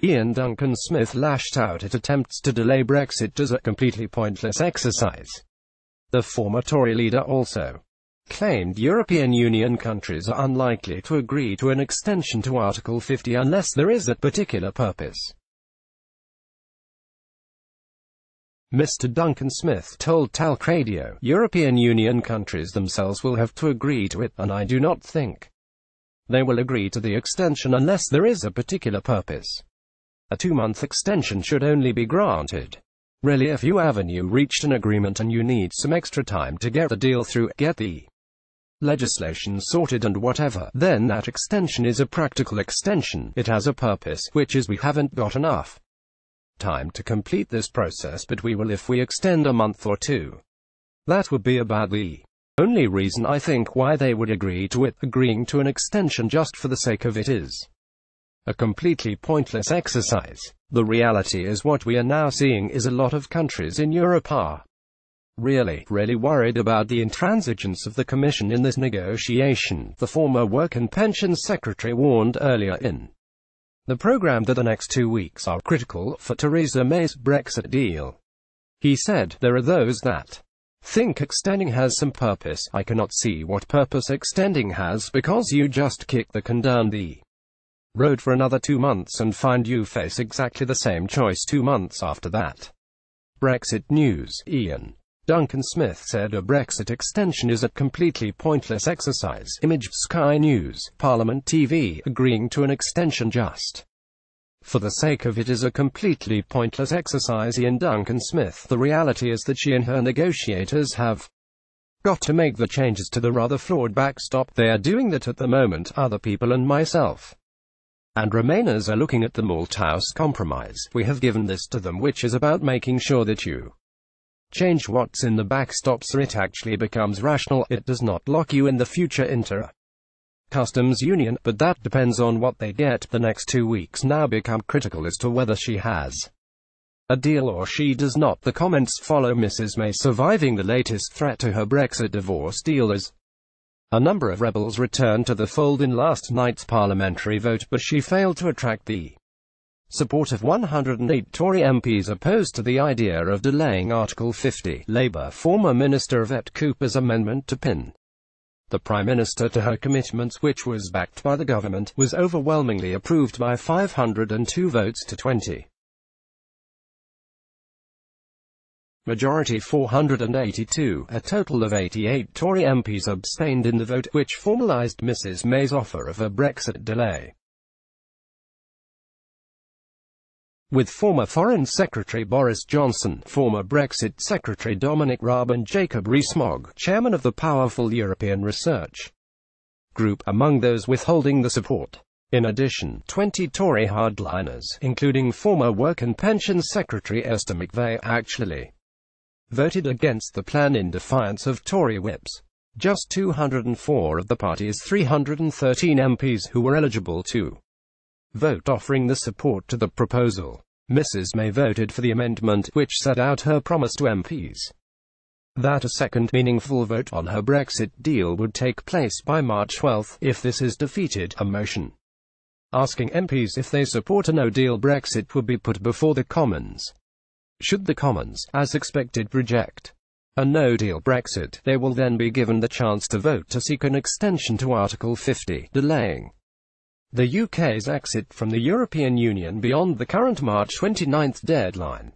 Iain Duncan Smith lashed out at attempts to delay Brexit as a completely pointless exercise. The former Tory leader also claimed European Union countries are unlikely to agree to an extension to Article 50 unless there is a particular purpose. Mr. Duncan Smith told talkRADIO, European Union countries themselves will have to agree to it, and I do not think they will agree to the extension unless there is a particular purpose. A 2-month extension should only be granted really if you haven't reached an agreement and you need some extra time to get the deal through, get the legislation sorted and whatever, then that extension is a practical extension. It has a purpose, which is we haven't got enough time to complete this process, but we will if we extend a month or two. That would be about the only reason I think why they would agree to it. Agreeing to an extension just for the sake of it is a completely pointless exercise. The reality is what we are now seeing is a lot of countries in Europe are really worried about the intransigence of the Commission in this negotiation, the former Work and Pensions Secretary warned earlier in the programme that the next 2 weeks are critical for Theresa May's Brexit deal. He said, "There are those that think extending has some purpose. I cannot see what purpose extending has, because you just kick the can down the road for another 2 months and find you face exactly the same choice 2 months after that." Brexit News. Iain Duncan Smith said a Brexit extension is a completely pointless exercise. Image Sky News. Parliament TV. Agreeing to an extension just for the sake of it is a completely pointless exercise. Iain Duncan Smith. The reality is that she and her negotiators have got to make the changes to the rather flawed backstop. They are doing that at the moment. Other people and myself and Remainers are looking at the Malthouse Compromise. We have given this to them, which is about making sure that you change what's in the backstop so it actually becomes rational. It does not lock you in the future into a customs union, but that depends on what they get. The next 2 weeks now become critical as to whether she has a deal or she does not. The comments follow Mrs. May surviving the latest threat to her Brexit divorce deal as a number of rebels returned to the fold in last night's parliamentary vote, but she failed to attract the support of 108 Tory MPs opposed to the idea of delaying Article 50. Labour former Minister Yvette Cooper's amendment to pin the Prime Minister to her commitments, which was backed by the government, was overwhelmingly approved by 502 votes to 20. Majority 482. A total of 88 Tory MPs abstained in the vote, which formalised Mrs. May's offer of a Brexit delay. With former Foreign Secretary Boris Johnson, former Brexit Secretary Dominic Raab and Jacob Rees-Mogg, chairman of the powerful European Research Group, among those withholding the support. In addition, 20 Tory hardliners, including former Work and Pensions Secretary Esther McVey, actually voted against the plan in defiance of Tory whips. Just 204 of the party's 313 MPs who were eligible to vote offering the support to the proposal. Mrs. May voted for the amendment, which set out her promise to MPs that a second, meaningful vote on her Brexit deal would take place by March 12 if this is defeated. A motion asking MPs if they support a no-deal Brexit would be put before the Commons. Should the Commons, as expected, reject a no-deal Brexit, they will then be given the chance to vote to seek an extension to Article 50, delaying the UK's exit from the European Union beyond the current March 29 deadline.